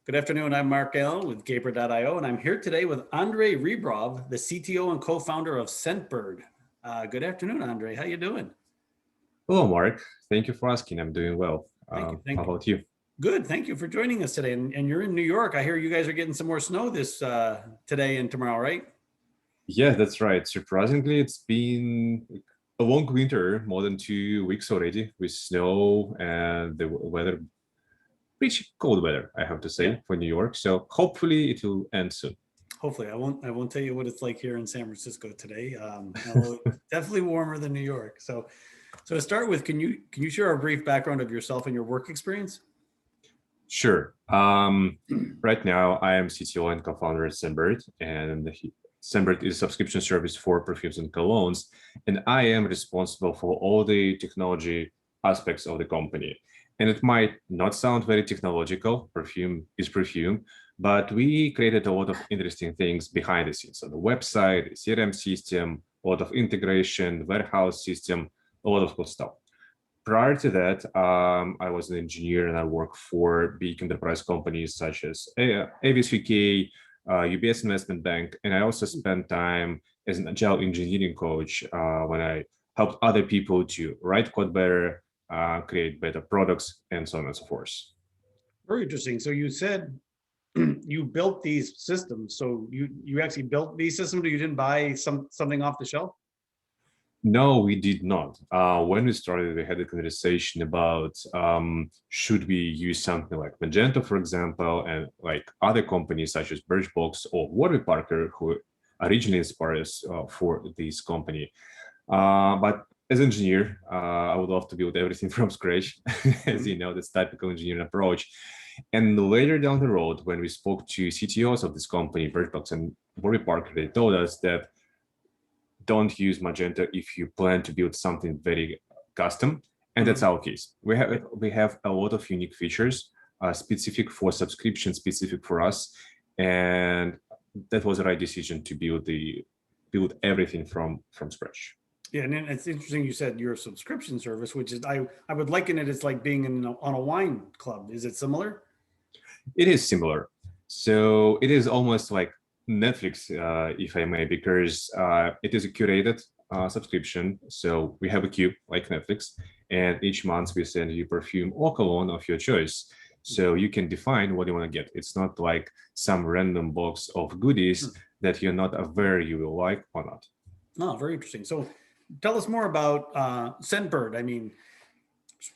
Good afternoon. I'm Mark Allen with Gaper.io, and I'm here today with Andrei Rebrov, the CTO and co-founder of Scentbird. Good afternoon, Andrei. How you doing? Hello, Mark. Thank you for asking. I'm doing well. Thank you. How about you? Good. Thank you for joining us today. And you're in New York. I hear you guys are getting some more snow this today and tomorrow, right? Yeah, that's right. Surprisingly, it's been a long winter, more than 2 weeks already, with snow and the weather, pretty cold weather, I have to say, for New York. So hopefully it will end soon. Hopefully, I won't tell you what it's like here in San Francisco today. Although definitely warmer than New York. So to start with, can you share a brief background of yourself and your work experience? Sure. Right now, I am CTO and co-founder at Scentbird, and Scentbird is a subscription service for perfumes and colognes, and I am responsible for all the technology aspects of the company. And it might not sound very technological, perfume is perfume, but we created a lot of interesting things behind the scenes. So the website, the CRM system, a lot of integration, warehouse system, a lot of cool stuff. Prior to that, I was an engineer and I worked for big enterprise companies such as ABSVK, UBS Investment Bank, and I also spent time as an agile engineering coach when I helped other people to write code better, create better products, and so on and so forth. Very interesting. So you said you built these systems. So you actually built these systems, or you didn't buy something off the shelf? No, we did not. When we started, we had a conversation about should we use something like Magento, for example, and like other companies such as Birchbox or Warby Parker, who originally inspired us for this company. But as an engineer, I would love to build everything from scratch, as you know, this typical engineering approach. And later down the road, when we spoke to CTOs of this company, Birchbox and Warby Parker, they told us that don't use Magento if you plan to build something very custom, and that's our case. We have a lot of unique features, specific for subscription, specific for us, and that was the right decision to build everything from scratch. Yeah, and it's interesting you said your subscription service, which is I would liken it as like being on a wine club. Is it similar? It is similar. So it is almost like Netflix, if I may, because it is a curated subscription. So we have a queue like Netflix, and each month we send you perfume or cologne of your choice. So you can define what you want to get. It's not like some random box of goodies that you're not aware you will like or not. Oh, very interesting. So tell us more about Scentbird. I mean,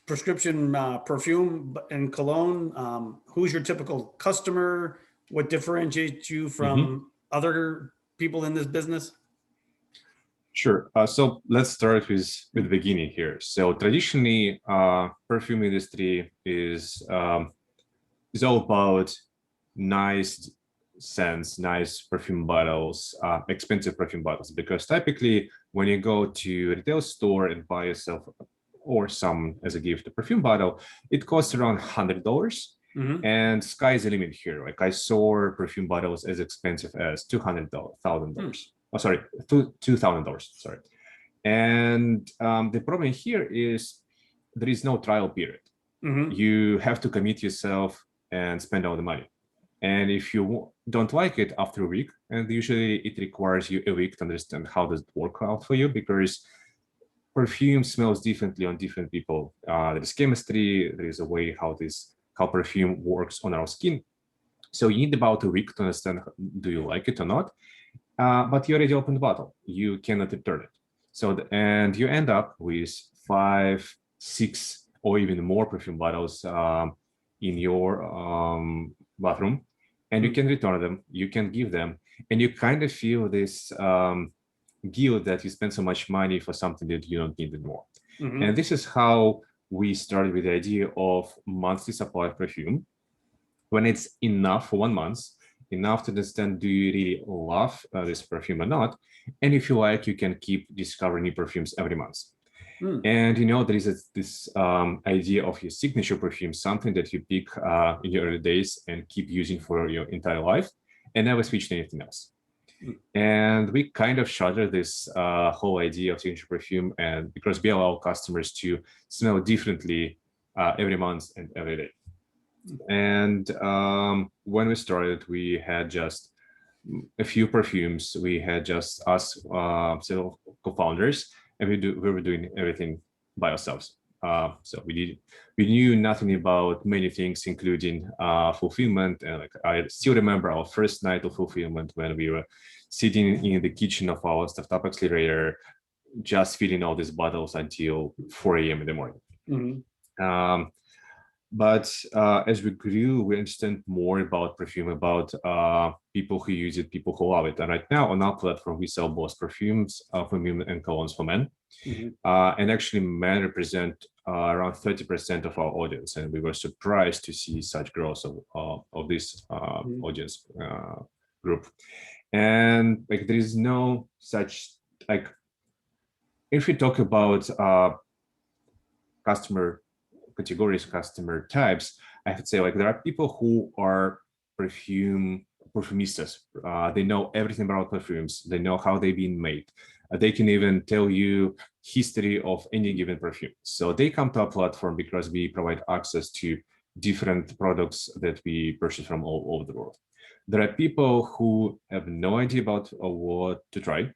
prescription perfume and cologne. Who's your typical customer? What differentiates you from other people in this business? Sure. So let's start with the beginning here. So traditionally, perfume industry is all about nice scents, nice perfume bottles, expensive perfume bottles. Because typically, when you go to a retail store and buy yourself or some as a gift a perfume bottle, it costs around $100. And sky's the limit here. Like I saw perfume bottles as expensive as $200,000. Oh, sorry, $2,000. Sorry. And the problem here is there is no trial period. You have to commit yourself and spend all the money. And if you don't like it after a week, and usually it requires you a week to understand how does it work out for you, because perfume smells differently on different people. There is chemistry, there is a way how perfume works on our skin. So you need about a week to understand, do you like it or not? But you already opened the bottle. You cannot return it. So, and you end up with 5, 6, or even more perfume bottles in your bathroom. And you can return them, you can give them, and you kind of feel this guilt that you spend so much money for something that you don't need anymore. And this is how we started with the idea of monthly supply of perfume. When it's enough for 1 month, enough to understand, do you really love this perfume or not? And if you like, you can keep discovering new perfumes every month. And you know, there is this idea of your signature perfume, something that you pick in your early days and keep using for your entire life and never switch to anything else. And we kind of shudder this whole idea of signature perfume, and because we allow customers to smell differently every month and every day. And when we started, we had just a few perfumes. We had just us several co-founders, and we were doing everything by ourselves. So we knew nothing about many things, including fulfillment. And like I still remember our first night of fulfillment when we were sitting in the kitchen of our startup accelerator, just filling all these bottles until 4 a.m. in the morning. But as we grew, we understand more about perfume, about people who use it, people who love it. And right now on our platform, we sell both perfumes for women and colognes for men. And actually men represent around 30% of our audience. And we were surprised to see such growth of this audience group. And like, there is no such, like, if we talk about customer categories, customer types, I would say like there are people who are perfumistas. They know everything about perfumes. They know how they've been made. They can even tell you history of any given perfume. So they come to our platform because we provide access to different products that we purchase from all over the world. There are people who have no idea about what to try.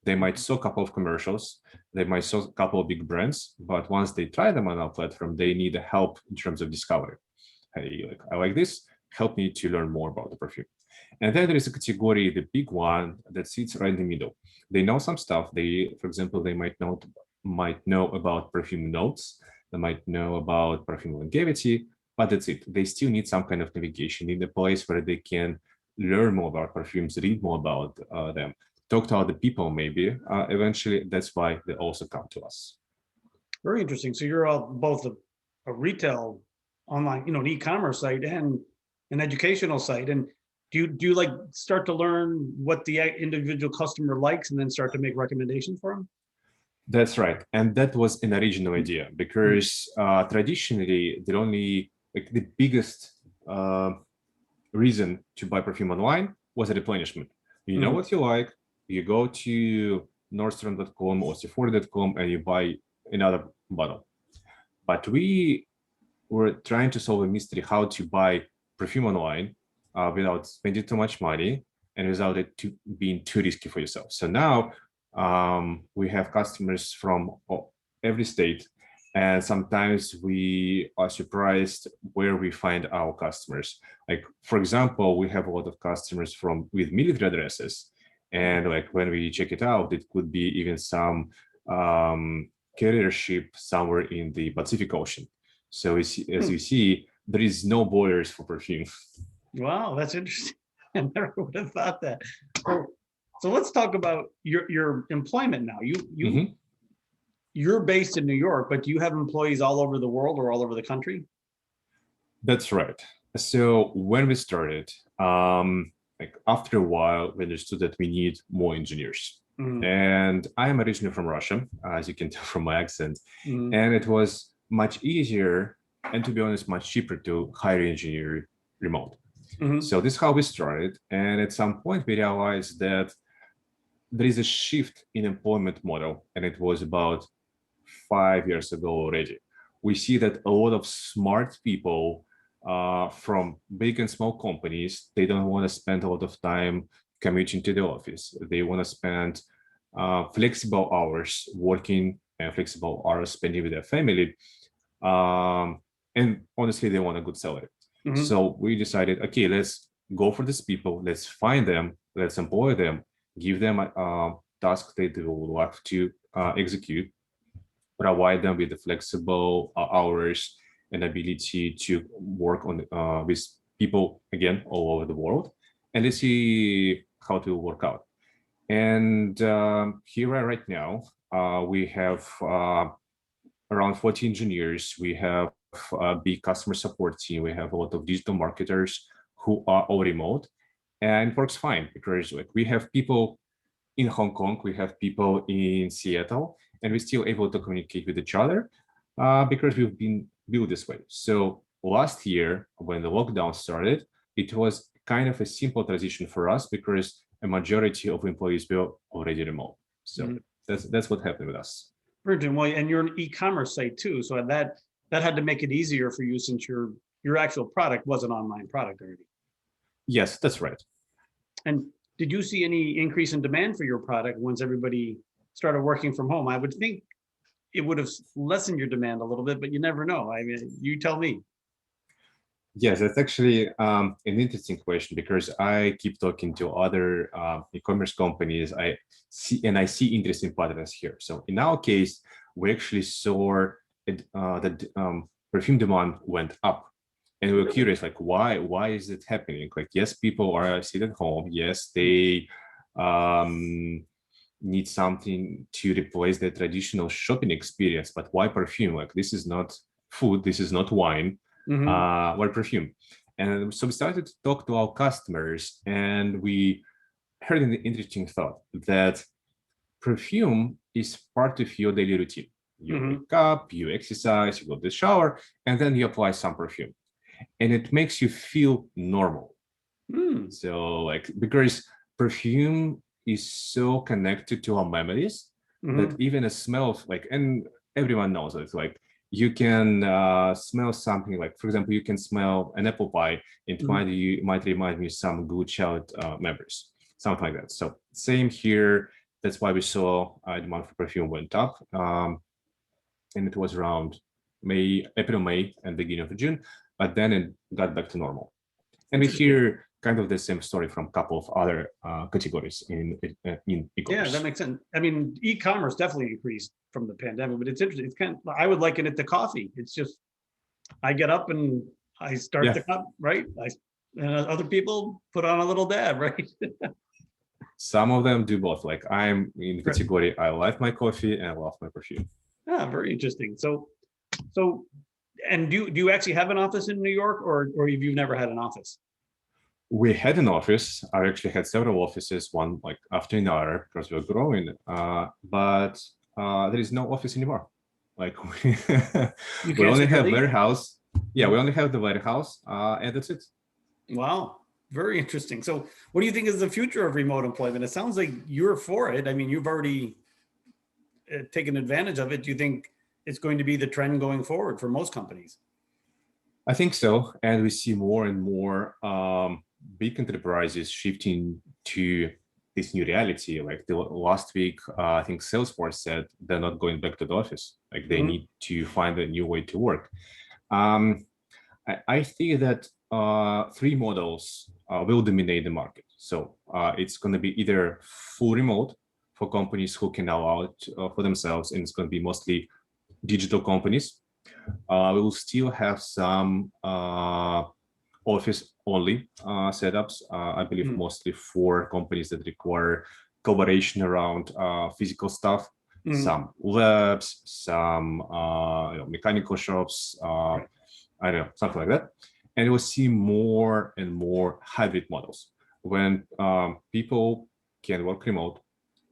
They might saw a couple of commercials, they might saw a couple of big brands, but once they try them on our platform, they need help in terms of discovery. Hey, I like this, help me to learn more about the perfume. And then there is a category, the big one, that sits right in the middle. They know some stuff. They, for example, they might know about perfume notes, they might know about perfume longevity, but that's it. They still need some kind of navigation in a place where they can learn more about perfumes, read more about them, talk to other people maybe. Eventually, that's why they also come to us. Very interesting. So you're all both a retail online, an e-commerce site and an educational site. And do you like start to learn what the individual customer likes and then start to make recommendations for them? That's right. And that was an original idea because traditionally, the biggest reason to buy perfume online was a replenishment. You know what you like, you go to Nordstrom.com or Sephora.com and you buy another bottle. But we were trying to solve a mystery how to buy perfume online without spending too much money and without it being too risky for yourself. So now we have customers from every state, and sometimes we are surprised where we find our customers. Like, for example, we have a lot of customers with military addresses, and like when we check it out, it could be even some carrier ship somewhere in the Pacific Ocean. So as you see, there is no borders for perfume. Wow, that's interesting. I never would have thought that. So let's talk about your employment now. You're based in New York, but do you have employees all over the world or all over the country? That's right. So when we started, like after a while, we understood that we need more engineers. And I am originally from Russia, as you can tell from my accent. And it was much easier and, to be honest, much cheaper to hire an engineer remote. So this is how we started. And at some point, we realized that there is a shift in employment model, and it was about 5 years ago already. We see that a lot of smart people from big and small companies, they don't want to spend a lot of time commuting to the office. They want to spend flexible hours working and flexible hours spending with their family. And honestly, they want a good salary. So we decided, okay, let's go for these people. Let's find them. Let's employ them. Give them a task they will have to execute. Provide them with the flexible hours and ability to work on with people again all over the world, and let's see how it will work out. And here right now, we have around 40 engineers. We have a big customer support team. We have a lot of digital marketers who are all remote, and it works fine because like we have people in Hong Kong, we have people in Seattle, and we're still able to communicate with each other because we've been built this way. So last year, when the lockdown started, it was kind of a simple transition for us because a majority of employees were already remote. So that's what happened with us. Virgin, well, and you're an e-commerce site too, so that had to make it easier for you since you're your actual product was an online product already. Yes, that's right. And did you see any increase in demand for your product once everybody started working from home? I would think it would have lessened your demand a little bit, but you never know. I mean, you tell me. Yes, that's actually an interesting question, because I keep talking to other e-commerce companies. I see interesting patterns here. So in our case, we actually saw that perfume demand went up, and we were curious, like, why is it happening? Like, yes, people are sitting at home. Yes, they need something to replace the traditional shopping experience, but why perfume? Like, this is not food, this is not wine. Why perfume? And so we started to talk to our customers, and we heard an interesting thought that perfume is part of your daily routine. You wake up, you exercise, you go to the shower, and then you apply some perfume, and it makes you feel normal. So, like, because perfume is so connected to our memories that even a smell of, like, and everyone knows it, like, you can smell something, like, for example, you can smell an apple pie. It might remind me of some good child memories, something like that. So same here. That's why we saw demand for perfume went up, and it was around April, May, and beginning of June. But then it got back to normal. And we hear kind of the same story from a couple of other categories in e-commerce. Yeah, that makes sense. I mean, e-commerce definitely increased from the pandemic, but it's interesting. It's kind of, I would liken it to coffee. It's just, I get up and I start the cup, right? And other people put on a little dab, right? Some of them do both. Like, I'm in the category, I like my coffee and I love my perfume. Ah, very interesting. So, and do you actually have an office in New York, or have you never had an office? We had an office. I actually had several offices, one like after another, because we're growing. But there is no office anymore. Like, we only have warehouse. Yeah, we only have the warehouse, and that's it. Wow, very interesting. So, what do you think is the future of remote employment? It sounds like you're for it. I mean, you've already taken advantage of it. Do you think it's going to be the trend going forward for most companies? I think so, and we see more and more big enterprises shifting to this new reality. Like the last week, I think Salesforce said they're not going back to the office. Like, they need to find a new way to work. I think that three models will dominate the market. So it's going to be either full remote for companies who can allow it for themselves, and it's going to be mostly digital companies. We will still have some office-only setups, I believe, mostly for companies that require collaboration around physical stuff, some labs, some mechanical shops, I don't know, something like that. And we'll see more and more hybrid models when people can work remote.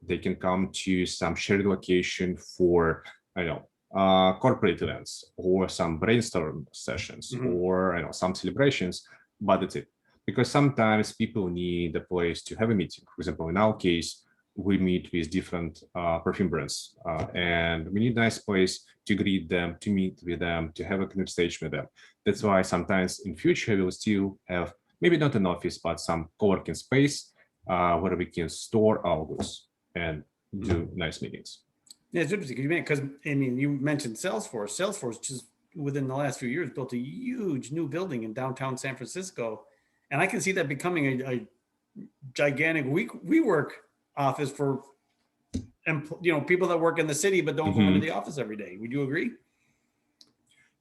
They can come to some shared location for, I don't know, corporate events or some brainstorm sessions or some celebrations, but that's it. Because sometimes people need a place to have a meeting. For example, in our case, we meet with different perfume brands, and we need a nice place to greet them, to meet with them, to have a conversation with them. That's why sometimes in future we'll still have maybe not an office, but some co-working space where we can store our goods and do nice meetings. Yeah, it's interesting because I mean, you mentioned Salesforce. Salesforce just within the last few years built a huge new building in downtown San Francisco, and I can see that becoming a gigantic WeWork office for people that work in the city but don't go into the office every day. Would you agree?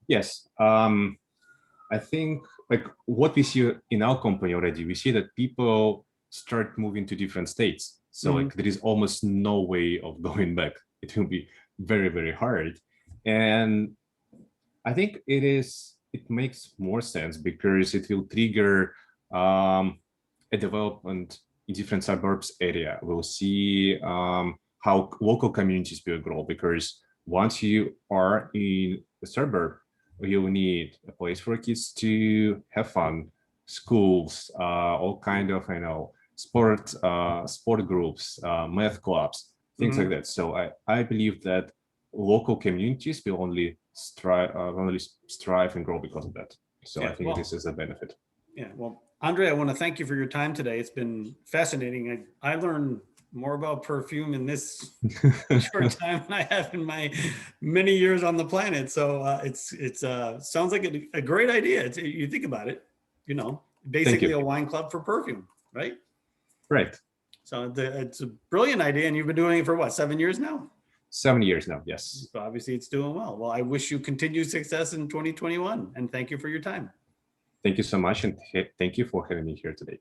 Yes. I think, like, what we see in our company already, we see that people start moving to different states. So like, there is almost no way of going back. It will be very, very hard. And I think it makes more sense because it will trigger a development in different suburbs area. We'll see how local communities will grow, because once you are in the suburb, you need a place for kids to have fun, schools, all kind of sport groups, math clubs, things like that. So I believe that local communities will only strive and grow because of that. So Yeah, I think well, this is a benefit. Yeah, well, Andrei, I want to thank you for your time today. It's been fascinating. I learned more about perfume in this short time than I have in my many years on the planet. So it's sounds like a great idea. You think about it, you know, Thank basically you. a wine club for perfume, right? Right. So it's a brilliant idea, and you've been doing it for what, 7 years now? 7 years now. Yes. So obviously, it's doing well. Well, I wish you continued success in 2021, and thank you for your time. Thank you so much. And thank you for having me here today.